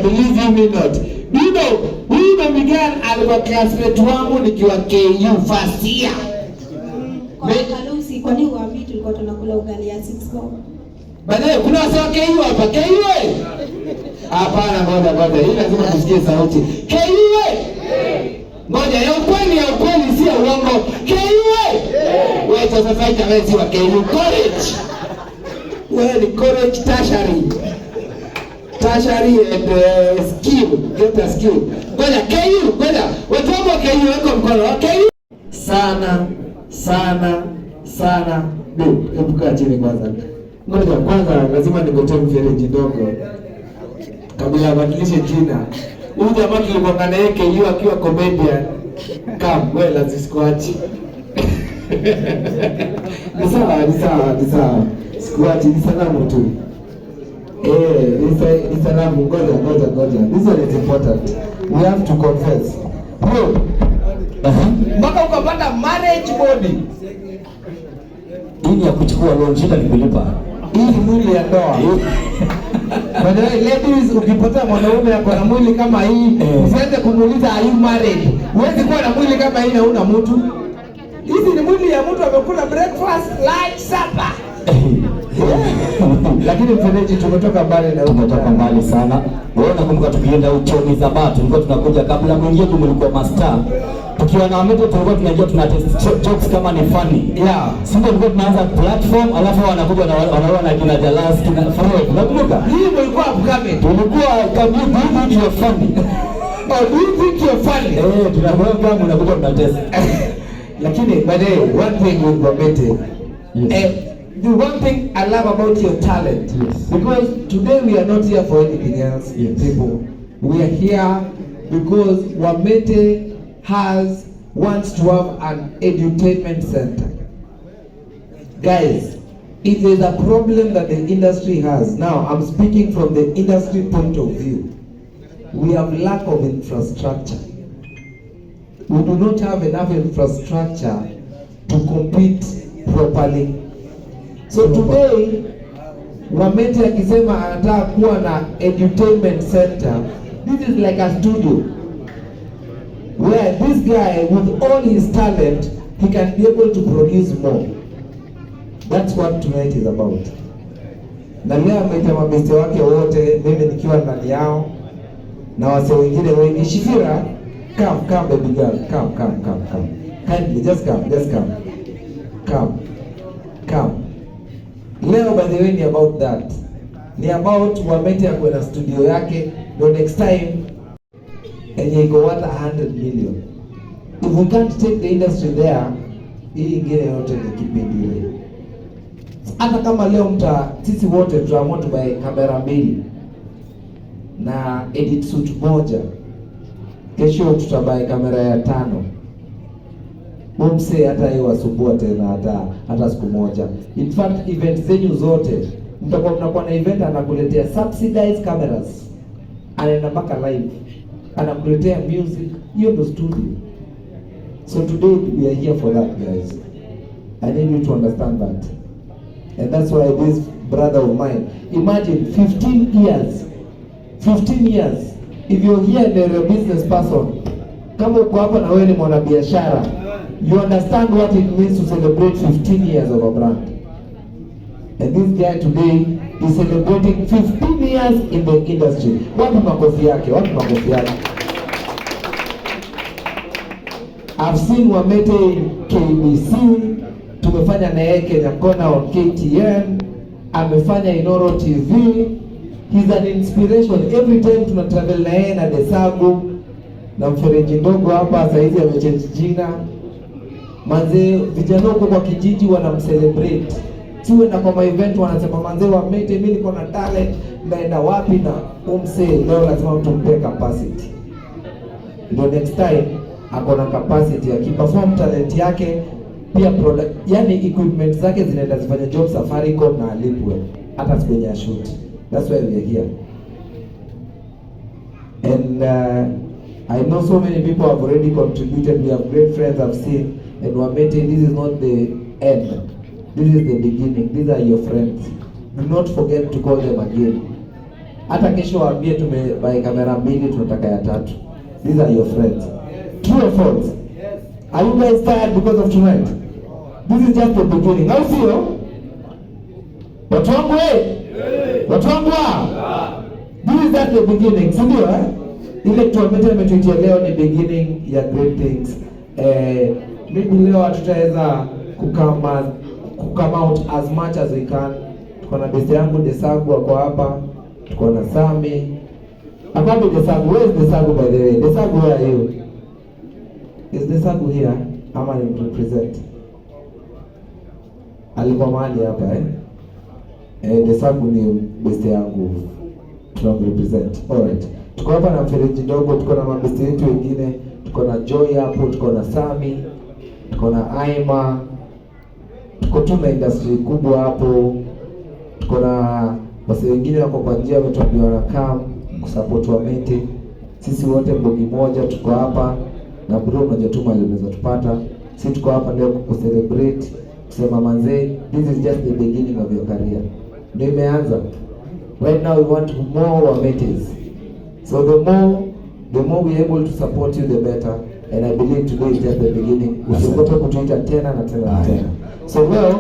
believe you me not. You know, huyu baby girl alikuwa classmate wangu nikiwa KU first year. Kwa Kalusi, kwa nini Wamiti tulikuwa tunakula ugali ya 6 bob? Baadaye kuna sawa KU hapa, KU wewe. Hapana, ngoja. Hii lazima tusikie sauti. KU wewe. Ngoja, ya ukweli si ya uongo. KU wewe. Wewe sasa itaanza wa KU college. Wewe ni college tertiary and skill, get a skill. Ngoja KU, watu wa KU wako mkono. KU sana. Hebu kaa chini kwanza. Ngoja kwanza lazima ningotee mfereji ndogo kabla abadilishe jina. Huyu jamaa tulikuwa naye KU akiwa comedian. Wewe lazima sikuachi. Ni sawa. Sikuachi, ni salamu tu. Ni salamu. Ngoja. This one is important. We have to confess. Bro. Mpaka ukapata marriage body. Hii ya kuchukua loan shida ni kulipa. Hii ni mwili ya ndoa. But ladies, ukipata mwanaume ako na mwili kama hii, usianze kumuuliza are you married? Huwezi kuwa na mwili kama hii na una mtu. Hizi ni mwili ya mtu amekula breakfast, lunch, supper. Lakini mfereji tumetoka mbali na umetoka mbali sana. Wewe nakumbuka tukienda uchoni za batu, tulikuwa tunakuja kabla mwingine mlikuwa master. Tukiwa na Wamiti tulikuwa tunajua tuna test jokes kama ni funny. Yeah. Sisi tulikuwa tunaanza platform alafu wanakuja na wanaona kina Jalas kina Freud. Unakumbuka? Hii mlikuwa upcoming. Tulikuwa kama hivi ndio funny. Do you think you're funny? Tunakuwa kama unakuja tuna test. Lakini baadaye one thing with Wamiti. Yes. The one thing I love about your talent, because today we are not here for anything else, people. We are here because Wamiti wants to have an edutainment center. Guys, if there's a problem that the industry has, now I'm speaking from the industry point of view, we have lack of infrastructure. We do not have enough infrastructure to compete properly. So today, Wamiti akisema anataka kuwa na edutainment center, this is like a studio where this guy with all his talent, he can be able to produce more. That's what tonight is about. Na leo ameita mabeste wake wote, mimi nikiwa ndani yao na wase wengine wengi. Shiphira, come baby girl, come. Kindly, just come. Leo by the way ni about that. Ni about Wamiti akwe na studio yake, no next time enye iko worth 100 million. If we can't take the industry there, hii ingine yote ni kipindi ile. Hata kama leo sisi wote tutaamua tubae kamera mbili na edit suit moja, kesho tutabae kamera ya 5. Mumse hata hiyo wasumbua tena hata siku moja. In fact, event zenyu zote mnakuwa na event anakuletea subsidized cameras, anaenda mpaka live, anakuletea music, hiyo ndo studio. So today we are here for that, guys. I need you to understand that. And that's why this brother of mine, imagine 15 years, if you're here and you're a business person, kama uko hapa na wewe ni mwanabiashara, you understand what it means to celebrate 15 years of a brand. And this guy today is celebrating 15 years in the industry. Wapi makofi yake? I've seen Wamiti KBC, tumefanya na yeye Kenya Kona on KTN, amefanya Inoro TV. He's an inspiration. Every time tuna travel na yeye na Desagu na mfereji ndogo hapa, sasa hizi amechange jina. Manze vijana huko kwa kijiji wanamcelebrate. Siwe na kwa event wanasema manze Wamiti mimi niko na talent, naenda wapi na umse leo lazima tumpe capacity. Ndio next time akona capacity ya kiperform talent yake, pia product, yani equipment zake zinaenda zifanya job Safaricom na alipwe hata siku ya shoot. That's why we are here. And I know so many people have already contributed. We have great friends I've seen. And Wamiti, this is not the end. This is the beginning. These are your friends. Do not forget to call them again. Hata kesho waambie tumebuy kamera 2 tunataka ya 3. These are your friends. True or false? Are you guys tired because of tonight? This is just the beginning. Au sio? Watu wangu watu wangu this is just the beginning. Si ndio Ile tuamete ametuitia leo ni beginning ya great things. Mimi leo hatutaweza come out as much as we can. Tuko na best yangu Desagu wako hapa. Tuko na Sami. Akabi Desagu, where is Desagu by the way? Desagu, where are you? Is Desagu here? Ama ni represent? Alikuwa mahali hapa Desagu ni best yangu. Tunarepresent. Alright. Tuko hapa na mfereji ndogo, tuko na mabesti wetu wengine, tuko na Joy hapo, tuko na Sami, tuko na Aima. Tuko tu na industry kubwa hapo. Tuko na basi wengine wako kwa njia wametuambia wanakam kusupport Wamiti. Sisi wote mbogi moja tuko hapa na bro unajua tu mali unaweza tupata. Sisi tuko hapa leo kucelebrate, kusema manze, this is just the beginning of your career. Ndio imeanza. Right now we want more Wamitis. So the more we are able to support you, the better. And I believe today is just the beginning. Usiogope kutuita tena na tena na tena. So well